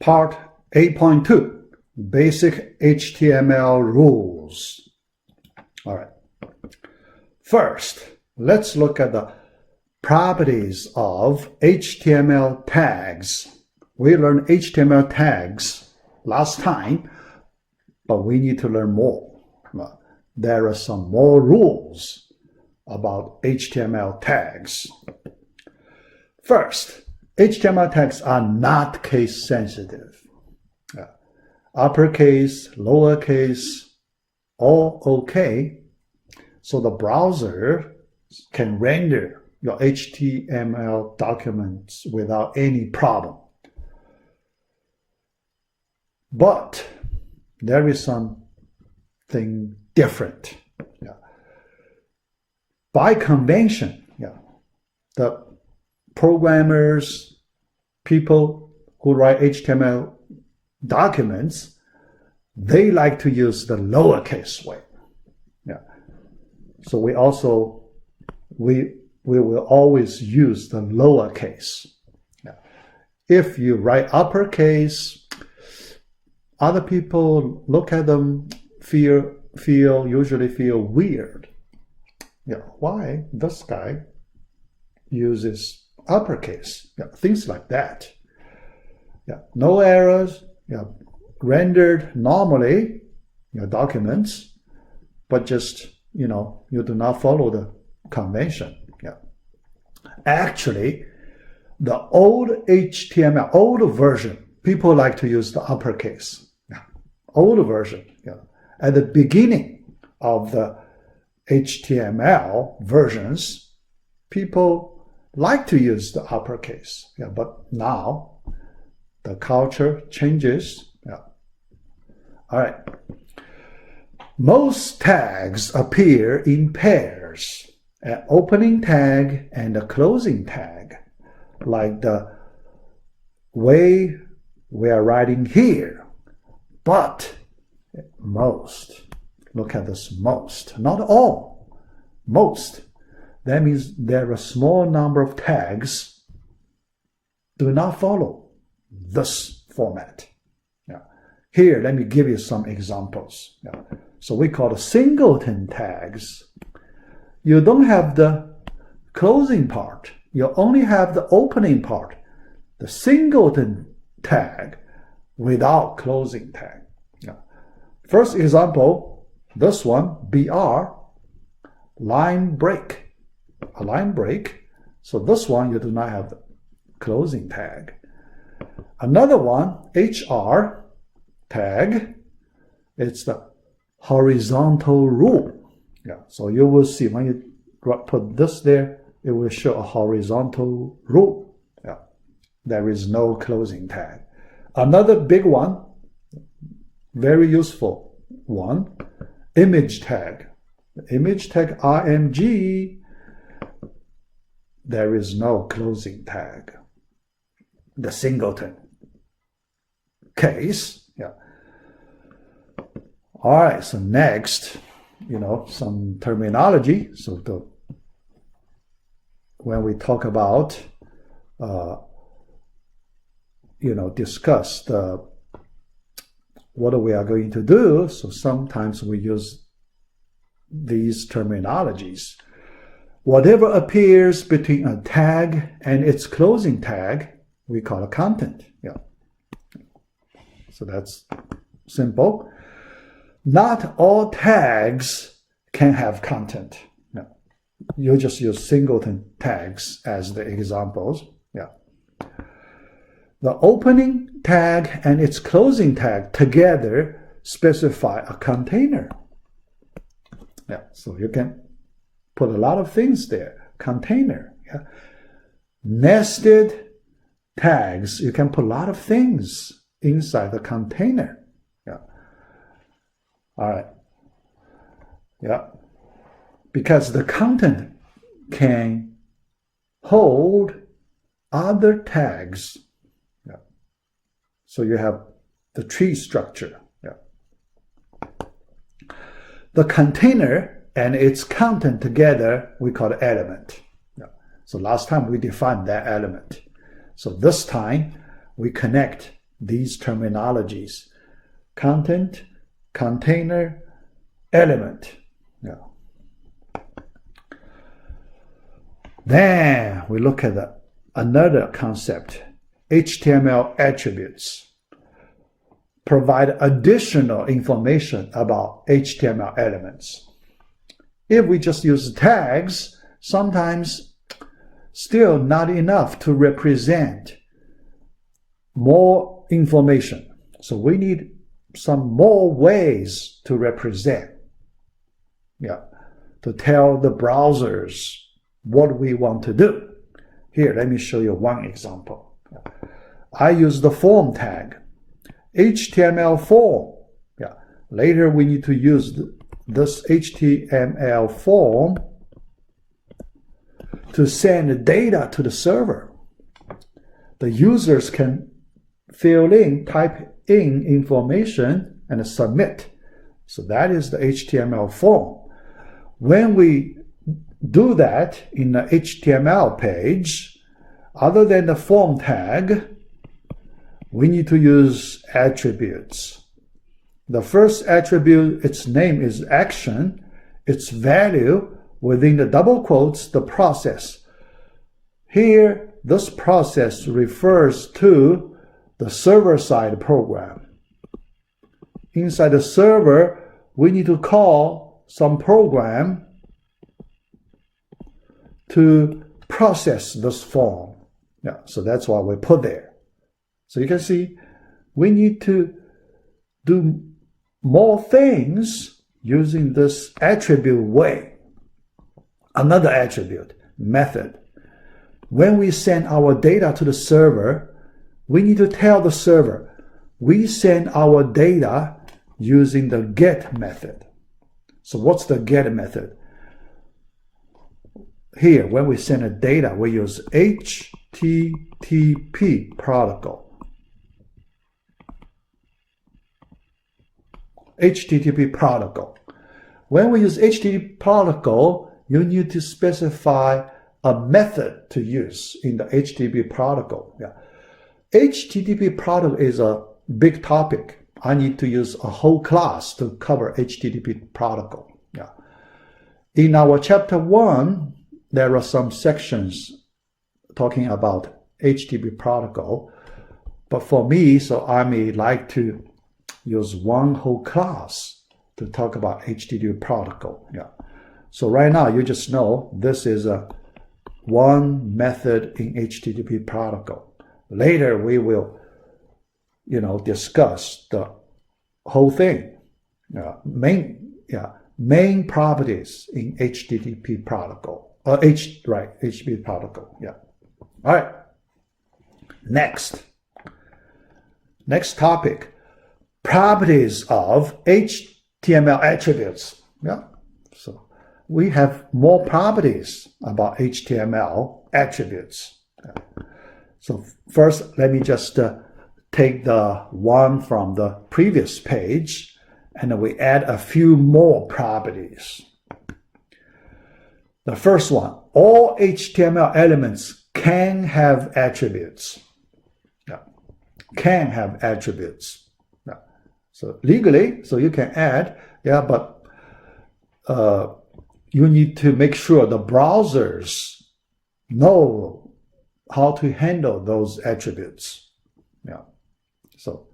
Part 8.2, Basic HTML Rules. All right. First, let's look at the properties of HTML tags. We learned HTML tags last time, but we need to learn more. There are some more rules about HTML tags. First, HTML tags are not case sensitive. Uppercase, lowercase, all okay. So the browser can render your HTML documents without any problem. But there is something different. By convention, the programmers, people who write HTML documents, they like to use the lowercase way. So we will always use the lowercase. If you write uppercase, other people look at them, usually feel weird. Why this guy uses uppercase? Things like that. No errors. Rendered normally your documents, but just you do not follow the convention. Actually, the old HTML, old version, people like to use the uppercase. Old version. At the beginning of the HTML versions, people like to use the uppercase. But now the culture changes. All right. Most tags appear in pairs, an opening tag and a closing tag, like the way we are writing here. But most, look at this most, not all, most. That means there are a small number of tags do not follow this format. Here, let me give you some examples. So we call the singleton tags. You don't have the closing part. You only have the opening part. The singleton tag without closing tag. First example, this one, BR, line break. A line break. So this one, you do not have the closing tag. Another one, HR tag, it's the horizontal rule. So you will see when you put this there, it will show a horizontal rule. There is no closing tag. Another big one, very useful one, image tag. Image tag IMG, there is no closing tag. The singleton case. All right, so next, some terminology. So when we talk about, discuss what we are going to do, so sometimes we use these terminologies. Whatever appears between a tag and its closing tag, we call it content. So that's simple. Not all tags can have content. You just use singleton tags as the examples. The opening tag and its closing tag together specify a container. So you can put a lot of things there. Container. Nested tags, you can put a lot of things inside the container. All right. Because the content can hold other tags. So you have the tree structure. The container and its content together, we call it element. So last time we defined that element. So this time we connect these terminologies: content, container, element. Yeah. Then we look at another concept, HTML attributes. Provide additional information about HTML elements. If we just use tags, sometimes still not enough to represent more information. So we need some more ways to represent, to tell the browsers what we want to do. Here, let me show you one example. I use the form tag, HTML form. Later we need to use this HTML form to send data to the server. The users can fill in, type in information and submit. So that is the HTML form. When we do that in the HTML page, other than the form tag, we need to use attributes. The first attribute, its name is action. Its value, within the double quotes, the process. Here, this process refers to the server-side program. Inside the server, we need to call some program to process this form. So that's why we put there. So you can see we need to do more things using this attribute way. Another attribute, method. When we send our data to the server, we need to tell the server we send our data using the get method. So what's the get method? Here, when we send a data, we use HTTP protocol. HTTP protocol. When we use HTTP protocol, you need to specify a method to use in the HTTP protocol. HTTP protocol is a big topic. I need to use a whole class to cover HTTP protocol. In our chapter 1, there are some sections talking about HTTP protocol. But for me, so I may like to use one whole class to talk about HTTP protocol. So right now, you just know this is one method in HTTP protocol. Later, we will, discuss the whole thing. Main properties in HTTP protocol. HTTP protocol. All right. Next topic. Properties of HTML attributes. So we have more properties about HTML attributes. So first, let me just take the one from the previous page, and then we add a few more properties. The first one, all HTML elements can have attributes. Can have attributes. So legally, so you can add, but you need to make sure the browsers know how to handle those attributes. So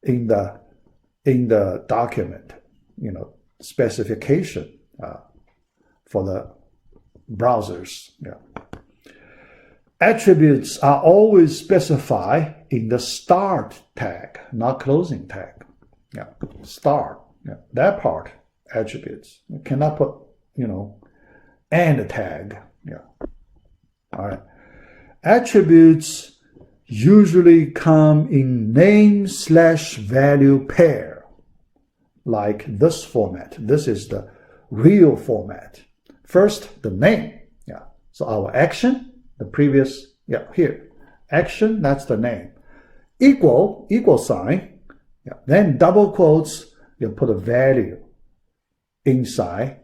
in the document, specification for the browsers. Attributes are always specified in the start tag, not closing tag. Start. That part, attributes. You cannot put, and tag. All right. Attributes usually come in name/value pair, like this format. This is the real format. First, the name. So our action, the previous, here. Action, that's the name. Equal sign. Then double quotes, you put a value inside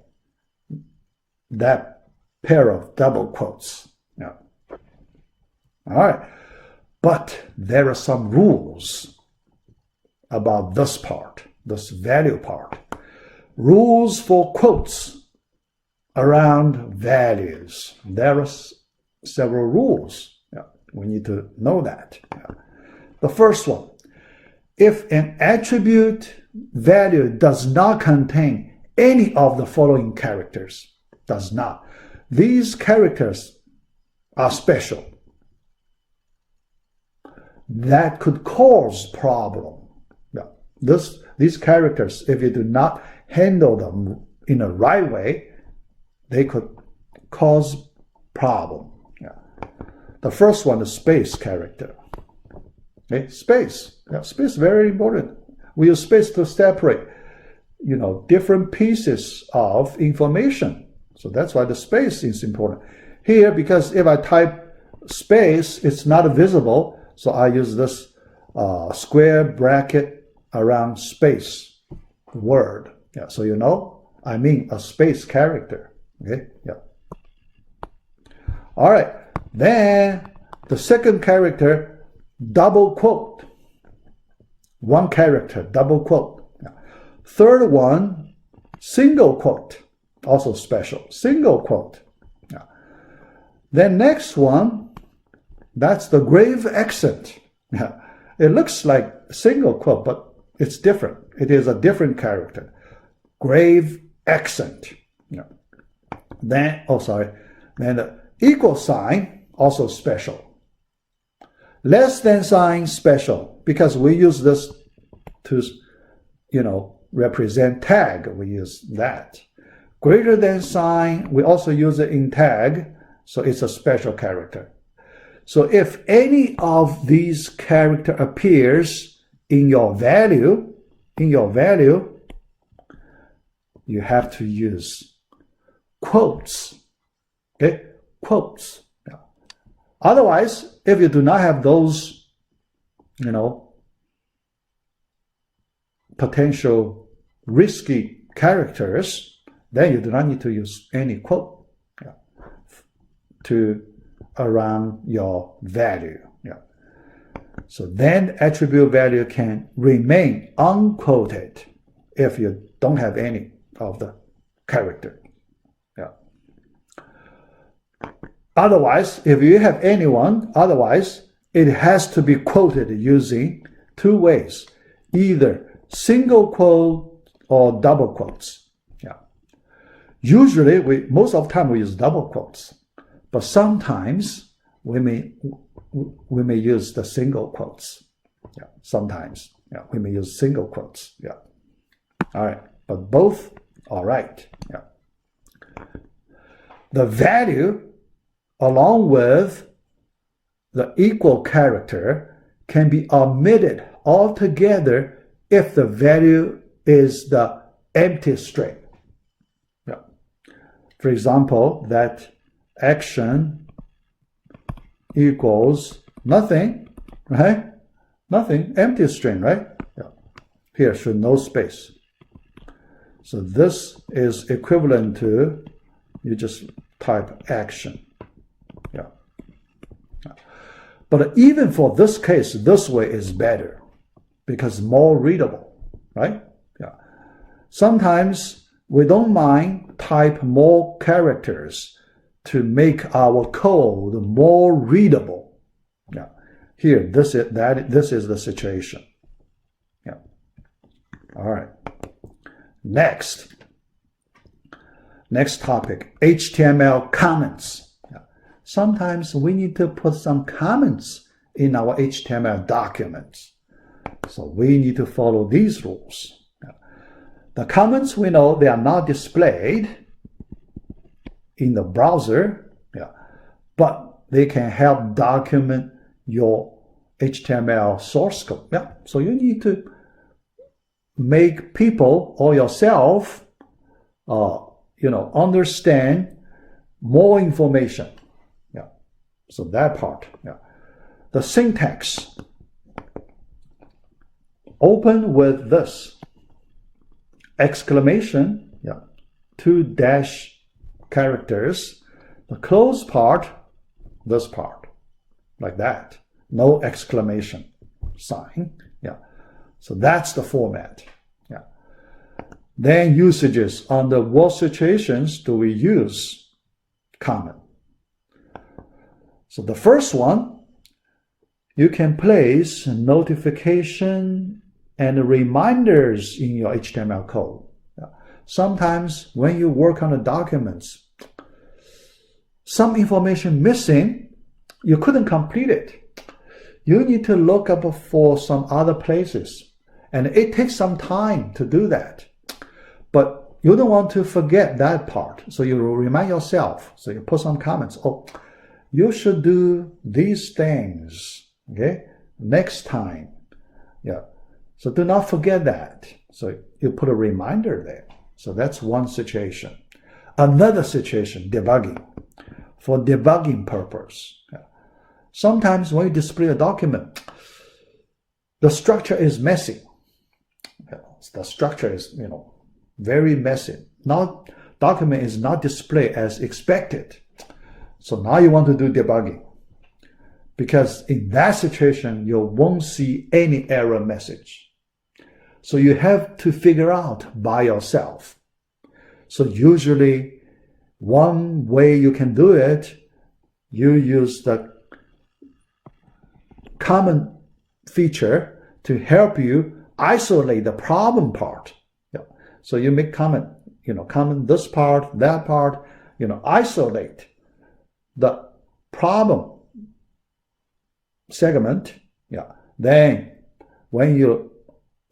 that pair of double quotes. All right. But there are some rules about this part, this value part. Rules for quotes around values. There are several rules. Yeah, we need to know that. Yeah. The first one, if an attribute value does not contain any of the following characters, does not. These characters are special. That could cause problem. Yeah. These characters, if you do not handle them in the right way, they could cause problem. Yeah. The first one is space character. Okay? Space. Yeah, space is very important. We use space to separate, different pieces of information. So that's why the space is important. Here, because if I type space, it's not visible. So I use this square bracket around space word. Yeah, so I mean a space character. Okay, yeah. All right, then the second character, double quote. One character, double quote. Yeah. Third one, single quote, also special, single quote. Yeah. Then next one, that's the grave accent. Yeah. It looks like single quote, but it's different. It is a different character. Grave accent. Yeah. Then the equal sign, also special. Less than sign, special, because we use this to, represent tag. We use that. Greater than sign, we also use it in tag, so it's a special character. So if any of these character appears in your value, you have to use quotes. Okay, quotes. Yeah. Otherwise, if you do not have those, potential risky characters, then you do not need to use any quote to around your value. Yeah. So then attribute value can remain unquoted if you don't have any of the character. Yeah. Otherwise, if you have anyone, it has to be quoted using two ways, either single quote or double quotes. Yeah. Usually, most of the time we use double quotes, but sometimes we may use the single quotes. Yeah. Sometimes, we may use single quotes. Yeah. All right, but both are right. Yeah. The value, along with the equal character, can be omitted altogether if the value is the empty string. Yeah. For example, that action equals nothing, right? Nothing, empty string, right? Yeah. Here should no space. So this is equivalent to, you just type action. Yeah. But even for this case, this way is better because more readable, right? Yeah. Sometimes we don't mind type more characters to make our code more readable. Yeah. Here, this is the situation. Yeah. All right. Next topic, HTML comments. Yeah. Sometimes we need to put some comments in our HTML documents. So we need to follow these rules. Yeah. The comments, we know they are not displayed in the browser, but they can help document your HTML source code. Yeah. So you need to make people or yourself, understand more information. Yeah. So that part. Yeah. The syntax. Open with this exclamation. Yeah. 2 dash characters. The close part, this part, like that. no exclamation sign. Yeah. So that's the format. Yeah. Then usages. Under what situations do we use comment? So the first one, you can place notification and reminders in your HTML code. Yeah. Sometimes when you work on the documents, some information missing, you couldn't complete it. You need to look up for some other places. And it takes some time to do that. But you don't want to forget that part. So you remind yourself. So you put some comments. Oh, you should do these things. Okay? Next time. Yeah. So do not forget that. So you put a reminder there. So that's one situation. Another situation, debugging. For debugging purpose. Yeah. Sometimes when you display a document, the structure is messy. The structure is, very messy. Now, document is not displayed as expected. So now you want to do debugging. Because in that situation, you won't see any error message. So you have to figure out by yourself. So usually, one way you can do it, you use the comment feature to help you isolate the problem part. Yeah. So you make comment, comment this part, that part, isolate the problem segment. Yeah. Then when you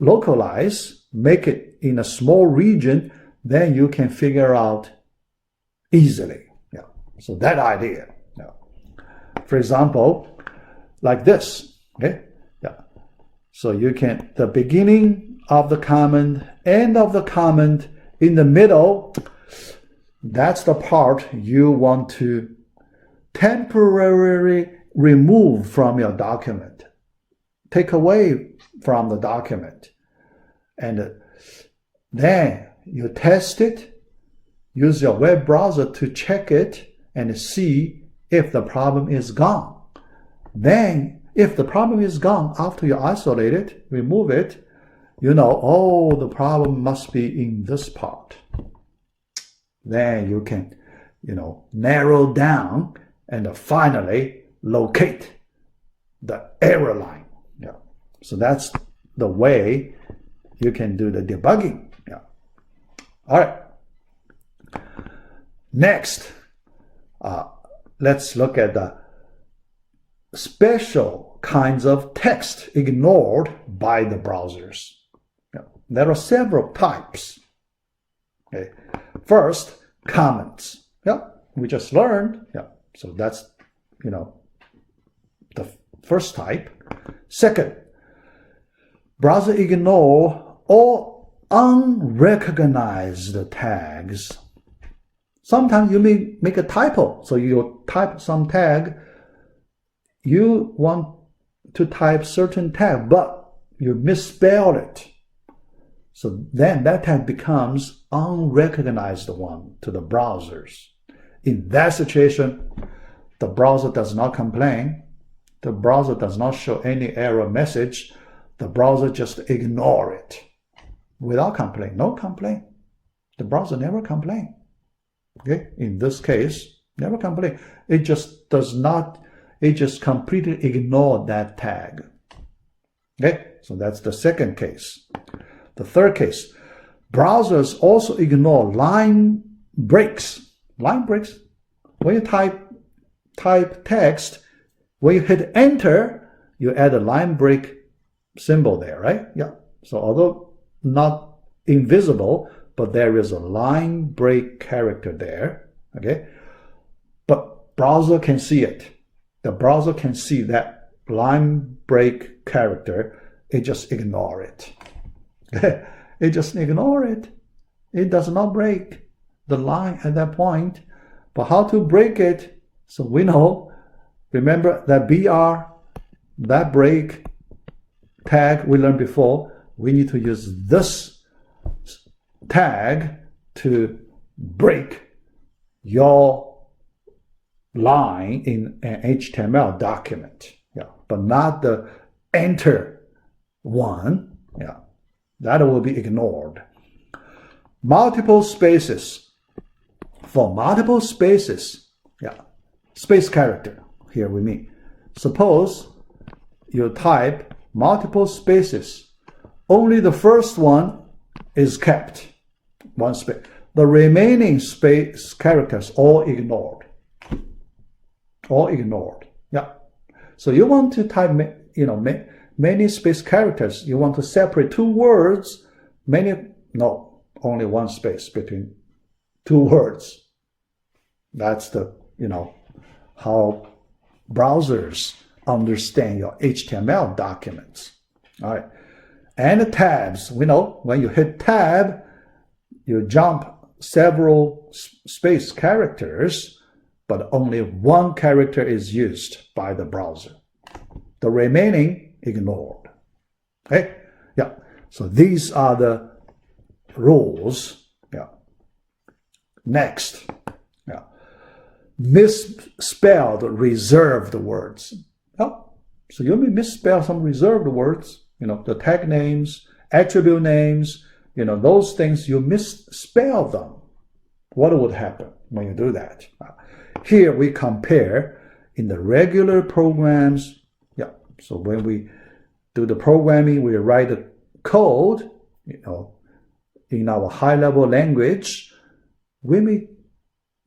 localize, make it in a small region, then you can figure out easily. Yeah. So that idea. Yeah. For example, like this. Okay. Yeah. So you can, the beginning of the comment, end of the comment, in the middle, that's the part you want to temporarily remove from your document. Take away from the document. And then you test it, use your web browser to check it and see if the problem is gone. Then, if the problem is gone after you isolate it, remove it, oh, the problem must be in this part. Then you can, narrow down and finally locate the error line. Yeah. So that's the way you can do the debugging. Yeah. All right. Next, let's look at the special kinds of text ignored by the browsers. Yeah. There are several types. Okay. First, comments. Yeah, we just learned. Yeah, so that's the first type. Second, browser ignore all unrecognized tags. Sometimes you may make a typo, so you type some tag. You want to type certain tag, but you misspelled it. So then that tag becomes unrecognized one to the browsers. In that situation, the browser does not complain. The browser does not show any error message. The browser just ignore it without complaint. No complaint. The browser never complain. Okay. In this case, never complain. It just does not. It just completely ignored that tag. Okay. So that's the second case. The third case, browsers also ignore line breaks. Line breaks. When you type text, when you hit enter, you add a line break symbol there, right? Yeah. So although not invisible, but there is a line break character there. Okay. But browser can see it. The browser can see that line break character. It just ignore it. It just ignore it. It does not break the line at that point. But how to break it? So we know, remember that BR, that break tag we learned before, we need to use this tag to break your line in an HTML document. yeah, but not the enter one, yeah, that will be ignored. Multiple spaces. For multiple spaces, yeah, space character, here we mean. Suppose you type multiple spaces, only the first one is kept, one space. The remaining space characters all ignored. All ignored, yeah. So you want to type, many space characters. You want to separate two words, no, only one space between two words. That's the, how browsers understand your HTML documents. All right. And the tabs, we know when you hit tab, you jump several space characters, but only one character is used by the browser. The remaining ignored. Okay? Yeah. So these are the rules. Yeah. Next. Yeah. Misspelled reserved words. Oh, so you may misspell some reserved words, the tag names, attribute names, those things, you misspell them. What would happen when you do that? Here we compare in the regular programs. Yeah, so when we do the programming, we write the code, in our high-level language, we may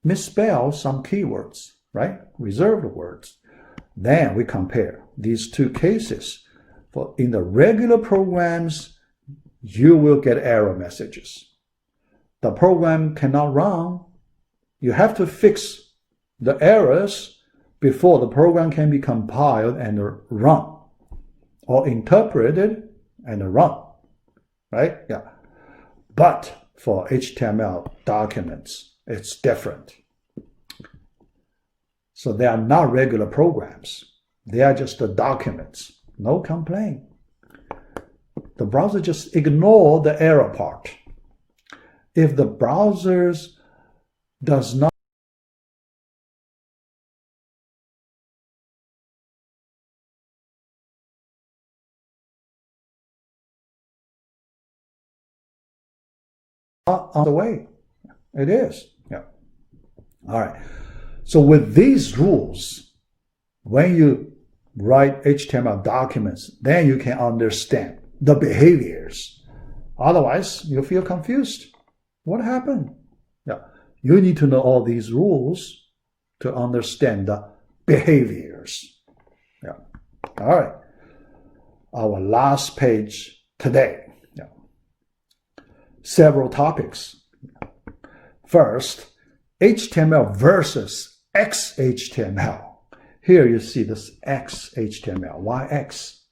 misspell some keywords, right? Reserved words. Then we compare these two cases. For in the regular programs, you will get error messages. The program cannot run. You have to fix the errors before the program can be compiled and run, or interpreted and run, right? Yeah. But for HTML documents, it's different. So they are not regular programs. They are just the documents. No complaint. The browser just ignore the error part. If the browser does not on the way, it is. Yeah. All right. So with these rules, when you write HTML documents, then you can understand the behaviors. Otherwise, you feel confused. What happened? Yeah. You need to know all these rules to understand the behaviors. Yeah. All right. Our last page today. Yeah. Several topics. First, HTML versus XHTML. Here you see this XHTML. Why X?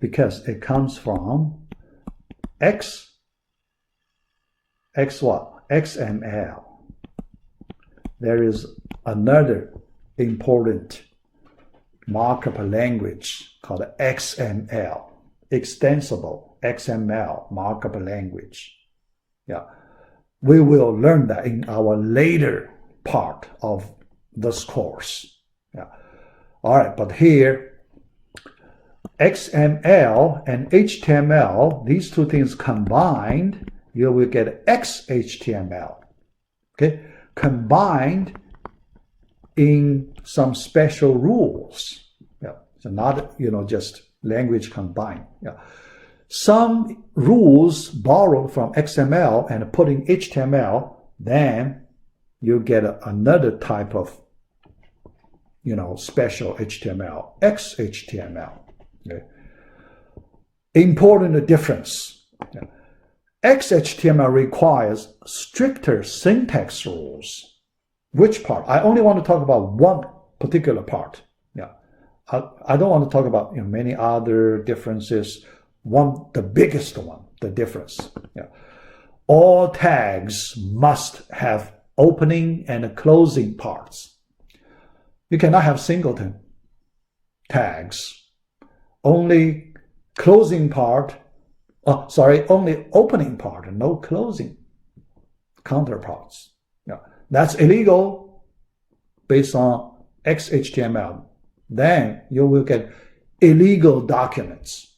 Because it comes from X what? XML. There is another important markup language called XML, extensible XML markup language. Yeah. We will learn that in our later part of this course. Yeah. All right, but here, XML and HTML, these two things combined, you will get XHTML. Okay, combined in some special rules. Yeah, so not just language combined. Yeah, some rules borrowed from XML and put in HTML, then you get another type of special HTML, XHTML. Okay. Important difference. Yeah. XHTML requires stricter syntax rules. Which part? I only want to talk about one particular part. Yeah, I don't want to talk about many other differences. The biggest one, the difference. Yeah. All tags must have opening and closing parts. You cannot have singleton tags. Only closing part, only opening part and no closing counterparts. Yeah. That's illegal based on XHTML. Then you will get illegal documents.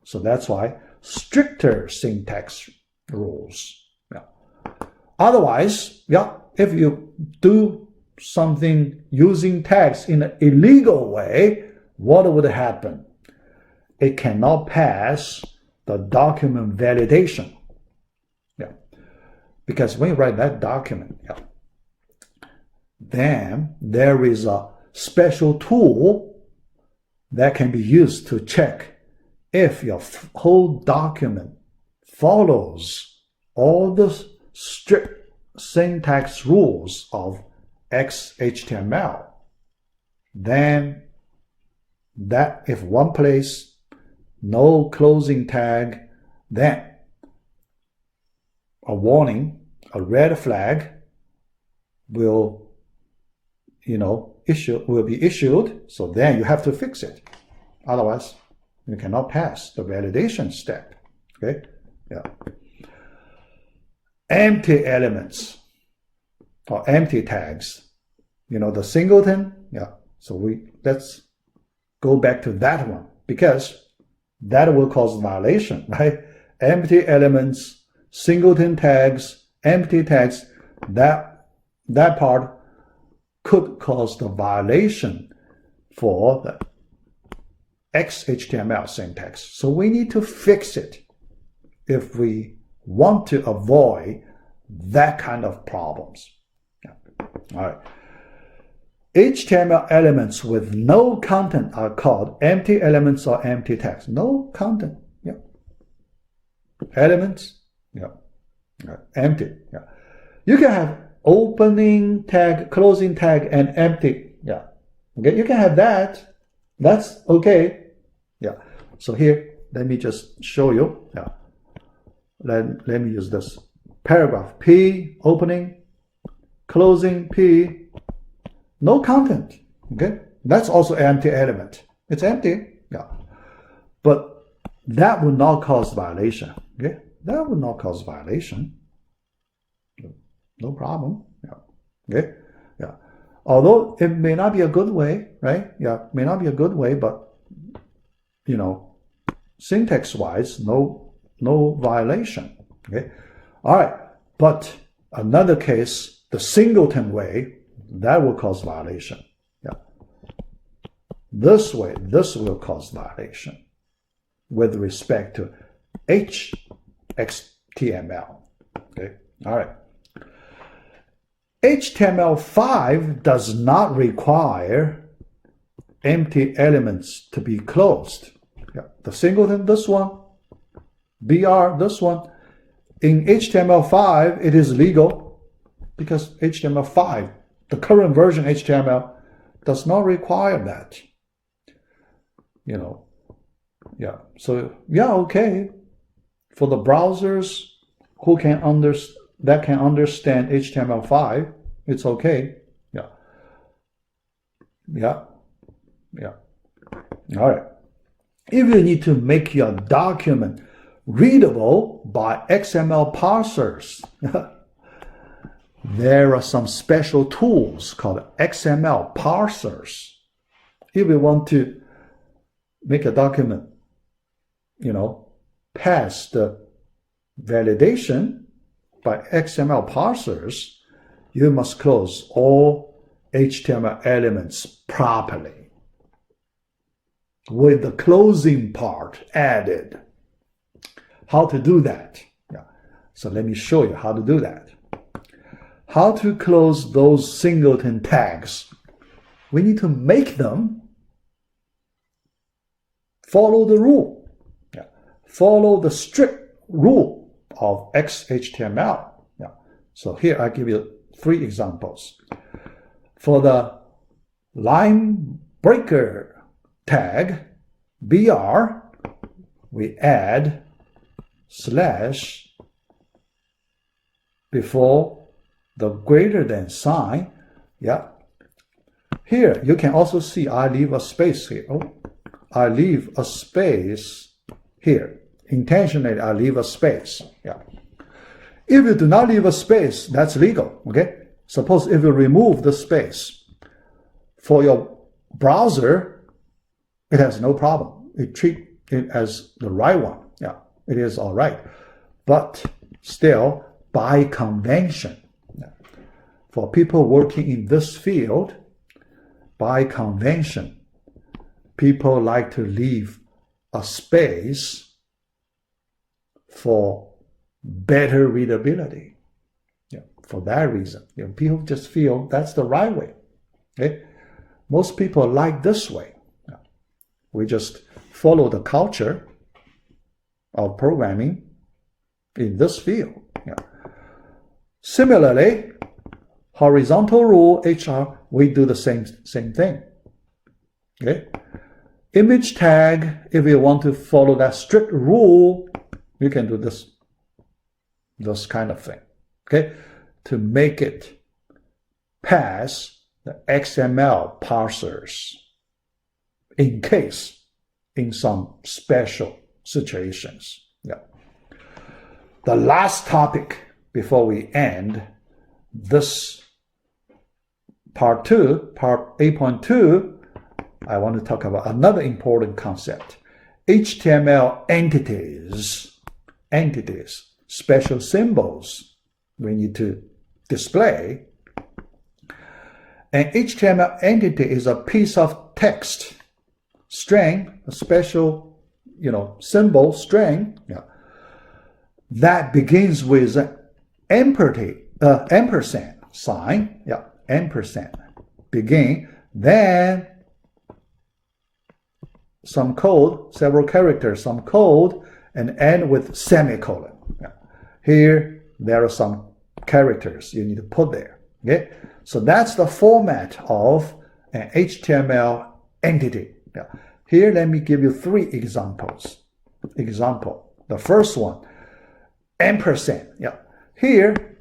So that's why stricter syntax rules. Yeah. Otherwise, yeah, if you do something using tags in an illegal way, what would happen? It cannot pass the document validation. Yeah. Because when you write that document, yeah, then there is a special tool that can be used to check if your whole document follows all the strict syntax rules of XHTML. Then that if one place no closing tag, then a warning, a red flag will be issued, so then you have to fix it. Otherwise, you cannot pass the validation step. Okay? Yeah. Empty elements or empty tags. The singleton, yeah. So let's go back to that one because that will cause violation, right? Empty elements, singleton tags, empty tags, that part could cause the violation for the XHTML syntax. So we need to fix it if we want to avoid that kind of problems. Yeah. All right. HTML elements with no content are called empty elements or empty tags. No content. Yeah. Elements. Yeah. Empty. Yeah. You can have opening tag, closing tag, and empty. Yeah. Okay. You can have that. That's okay. Yeah. So here, let me just show you. Yeah. Let me use this. Paragraph P, opening, closing P, no content. Okay. That's also an empty element. It's empty. Yeah. But that will not cause violation. Okay. That will not cause violation. No problem. Yeah. Okay. Yeah. Although it may not be a good way, right? Yeah. May not be a good way, but syntax wise, no violation. Okay. All right. But another case, the singleton way, that will cause violation. Yeah. This way, this will cause violation with respect to XHTML. Okay. All right. HTML5 does not require empty elements to be closed. Yeah. The singleton, this one, BR, this one. In HTML5, it is legal because HTML5, the current version HTML, does not require that. Yeah. So, yeah, okay. For the browsers who can understand HTML5, it's okay. Yeah. Yeah. Yeah. All right. If you need to make your document readable by XML parsers, there are some special tools called XML parsers. If you want to make a document, pass the validation by XML parsers, you must close all HTML elements properly with the closing part added. How to do that? Yeah. So let me show you how to do that. How to close those singleton tags. We need to make them follow the rule. Yeah. Follow the strict rule of XHTML. Yeah. So here I give you 3 examples. For the line breaker tag, BR, we add slash before the greater than sign. Yeah. Here you can also see I leave a space here. Oh, I leave a space here. Intentionally, I leave a space. Yeah. If you do not leave a space, that's legal. Okay. Suppose if you remove the space for your browser, it has no problem. It treat it as the right one. Yeah, it is all right. But still, by convention, for people working in this field, by convention, people like to leave a space for better readability. Yeah, for that reason, people just feel that's the right way. Okay? Most people like this way. Yeah. We just follow the culture of programming in this field. Yeah. Similarly, horizontal rule HR, we do the same thing. Okay? Image tag, if you want to follow that strict rule, you can do this kind of thing. Okay? To make it pass the XML parsers in case in some special situations. Yeah. The last topic before we end this part 8.2, I want to talk about another important concept. HTML entities, special symbols we need to display. An HTML entity is a piece of text, string, a special, symbol, string, that begins with an ampersand sign, ampersand, begin, then some code, several characters, some code, and end with semicolon. Here, there are some characters you need to put there. Okay? So that's the format of an HTML entity. Here, let me give you 3 examples. The first one, ampersand. Here,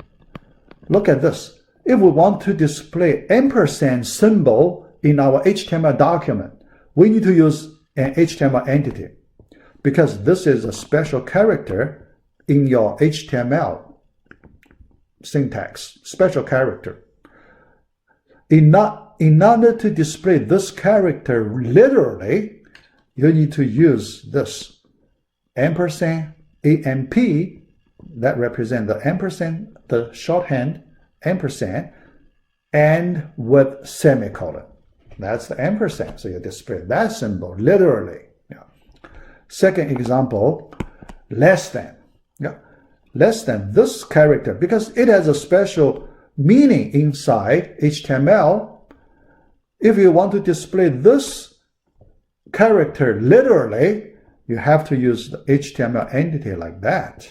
look at this. If we want to display ampersand symbol in our HTML document, we need to use an HTML entity because this is a special character in your HTML syntax, special character. In order to display this character literally, you need to use this ampersand, AMP, that represent the ampersand, the shorthand ampersand, and with semicolon. That's the ampersand. So you display that symbol literally. Second example, less than. Less than this character, because it has a special meaning inside HTML. If you want to display this character literally, you have to use the HTML entity like that.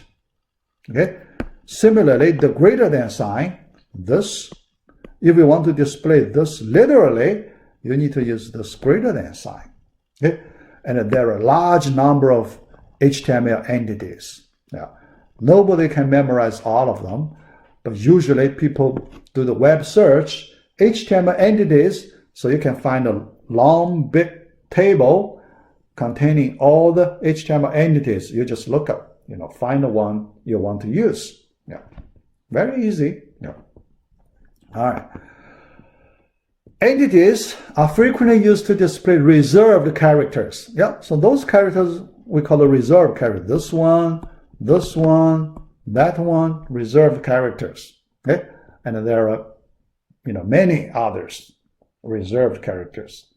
Okay. Similarly, the greater than sign, this, if you want to display this literally, you need to use this greater than sign. Okay. And there are a large number of HTML entities. Nobody can memorize all of them, but usually people do the web search, HTML entities, so you can find a long, big table containing all the HTML entities. You just look up, find the one you want to use. Very easy. All right. Entities are frequently used to display reserved characters. So those characters we call the reserved characters. This one, that one, reserved characters. Okay? And there are, many others, reserved characters.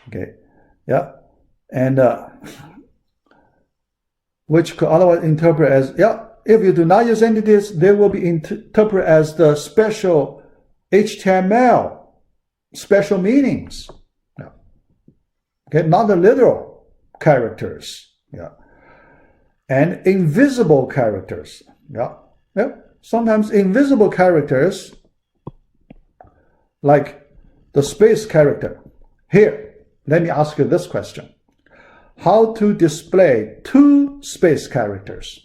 Okay. And which could otherwise interpret as, if you do not use entities, they will be interpreted as the special HTML, special meanings. Okay, not the literal characters. And invisible characters. Sometimes invisible characters, like the space character. Here, let me ask you this question. How to display 2 space characters?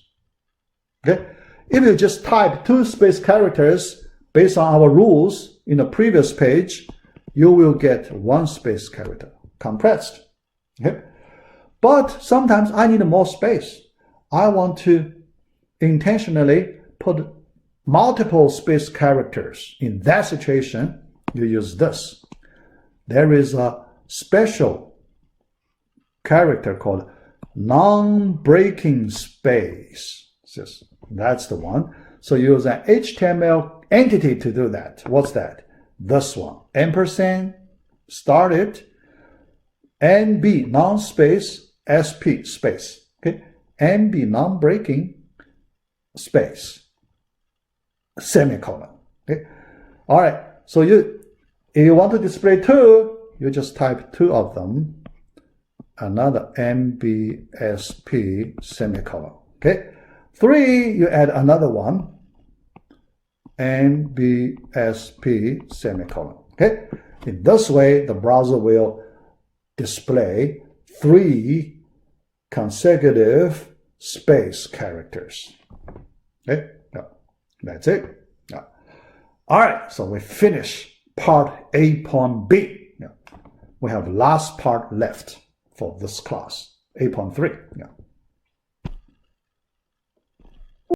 Okay? If you just type 2 space characters based on our rules in the previous page, you will get 1 space character compressed. Okay? But sometimes I need more space. I want to intentionally put multiple space characters. In that situation, you use this. There is a special character called non-breaking space. That's the one. So use an HTML entity to do that. What's that? This one. Ampersand, start it, NB, non-space, SP, space. Okay? NB, non-breaking, space, semicolon. Okay? All right. So if you want to display two, you just type two of them. Another NBSP, semicolon. Okay? Three, you add another one. NBSP, semicolon. Okay? In this way, the browser will display 3 consecutive space characters. Okay? Yeah. That's it. Yeah. All right, so we finish part A.B. Yeah. We have last part left for this class, A.3. Yeah.